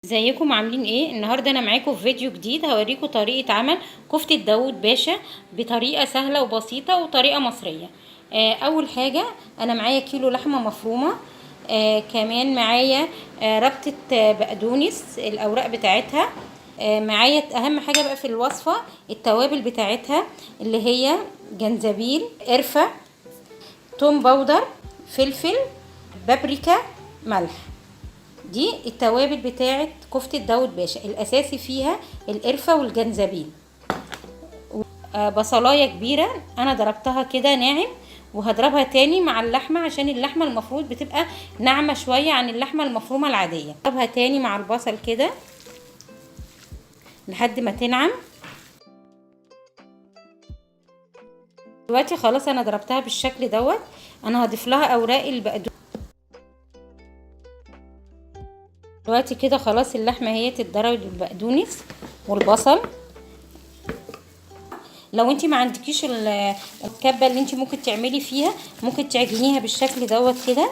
ازيكم عاملين ايه؟ النهارده انا معاكم في فيديو جديد هوريكم طريقه عمل كفته داوود باشا بطريقه سهله وبسيطه وطريقه مصريه. اول حاجه انا معايا كيلو لحمه مفرومه. كمان معايا ربطه بقدونس الاوراق بتاعتها. معايا اهم حاجه بقى في الوصفه التوابل بتاعتها اللي هي جنزبيل، قرفه، توم باودر، فلفل، بابريكا، ملح. دي التوابل بتاعه كفتة داوود باشا، الاساسي فيها القرفة والجنزبيل. بصلاية كبيرة انا ضربتها كده ناعم، وهضربها تاني مع اللحمة عشان اللحمة المفروض بتبقى ناعمة شوية عن اللحمة المفرومة العادية. هضربها تاني مع البصل كده لحد ما تنعم. دلوقتي خلاص انا ضربتها بالشكل دوت. انا هضيف لها اوراق البقدونس. دلوقتي كده خلاص اللحمه هي اتضربت بالبقدونس والبصل. لو انت ما عندكيش الكبه اللي انت ممكن تعملي فيها، ممكن تعجنيها بالشكل دوت كده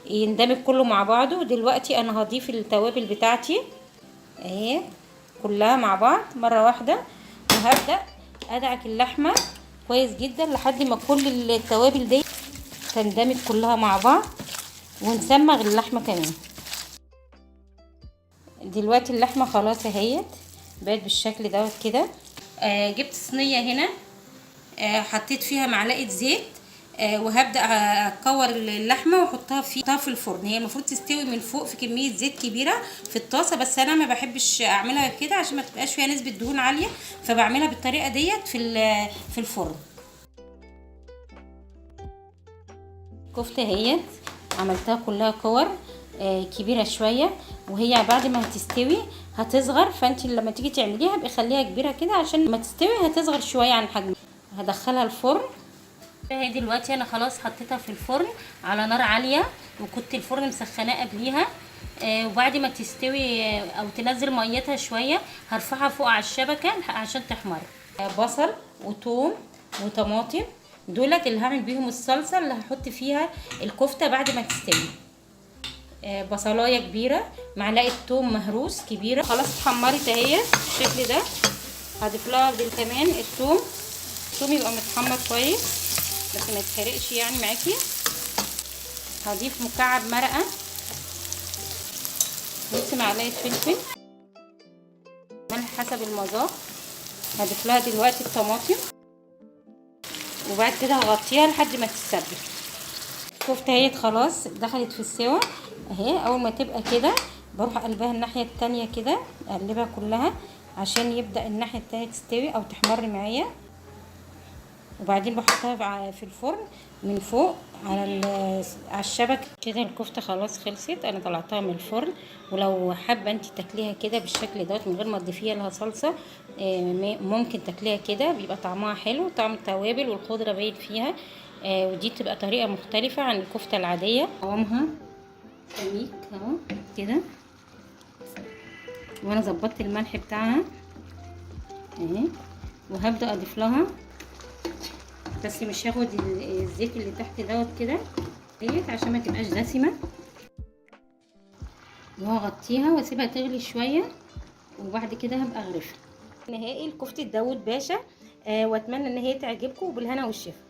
يندمج كله مع بعضه. دلوقتي انا هضيف التوابل بتاعتي اهي كلها مع بعض مره واحده، وهبدا ادعك اللحمه كويس جدا لحد ما كل التوابل دي تندمج كلها مع بعض، ونسمغ اللحمه كمان. دلوقتي اللحمه خلاص اهيت بقت بالشكل دوت كده. جبت صينيه هنا، حطيت فيها معلقه زيت، وهبدا اكور اللحمه واحطها في الفرن. هي المفروض تستوي من فوق في كميه زيت كبيره في الطاسه، بس انا ما بحبش اعملها كده عشان ما تبقاش فيها نسبه دهون عاليه، فبعملها بالطريقه ديت في الفرن. كفته اهيت عملتها كلها كور كبيره شويه، وهي بعد ما هتستوي هتصغر، فانت لما تيجي تعمليها بقى خليها كبيره كده عشان لما تستوي هتصغر شويه عن حجمها. هدخلها الفرن. اهي دلوقتي انا خلاص حطيتها في الفرن على نار عاليه، وكنت الفرن مسخناه قبليها. وبعد ما تستوي او تنزل ميتها شويه هرفعها فوق على الشبكه عشان تحمر. بصل وثوم وطماطم دولت اللي هعمل بيهم الصلصه اللي هحط فيها الكفته بعد ما تستوي. بصلايه كبيره، معلقه ثوم مهروس كبيره. خلاص اتحمرت اهي بالشكل ده. هضيف لها كمان الثوم يبقى متحمر كويس بس ما يتحرقش يعني معاكي. هضيف مكعب مرقه، نص معلقه فلفل، ملح حسب المذاق. هضيف لها دلوقتي الطماطم، وبعد كده هغطيها لحد ما تتسبك. الكفته اهي خلاص دخلت في السوا اهي. اول ما تبقى كده بروح اقلبها الناحيه التانية كده، اقلبها كلها عشان يبدا الناحيه التانية تستوي او تحمر معايا، وبعدين بحطها في الفرن من فوق على الشبكه كده. الكفته خلاص خلصت، انا طلعتها من الفرن. ولو حابه انت تاكليها كده بالشكل دوت من غير ما تضيفيها لها صلصه، ممكن تاكليها كده بيبقى طعمها حلو، طعم التوابل والخضره باين فيها. ودي تبقى طريقه مختلفه عن الكفته العاديه. قوامها سميك اهو كده، وانا ظبطت الملح بتاعها اهي. وهبدا اضيف لها، بس مش هاخد الزيت اللي تحت دوت كده ديت عشان ما تبقاش دسمه. وهغطيها واسيبها تغلي شويه، وبعد كده هبقى اغرفها. نهائي الكفته داوود باشا. واتمنى ان هي تعجبكم، وبالهنا والشفا.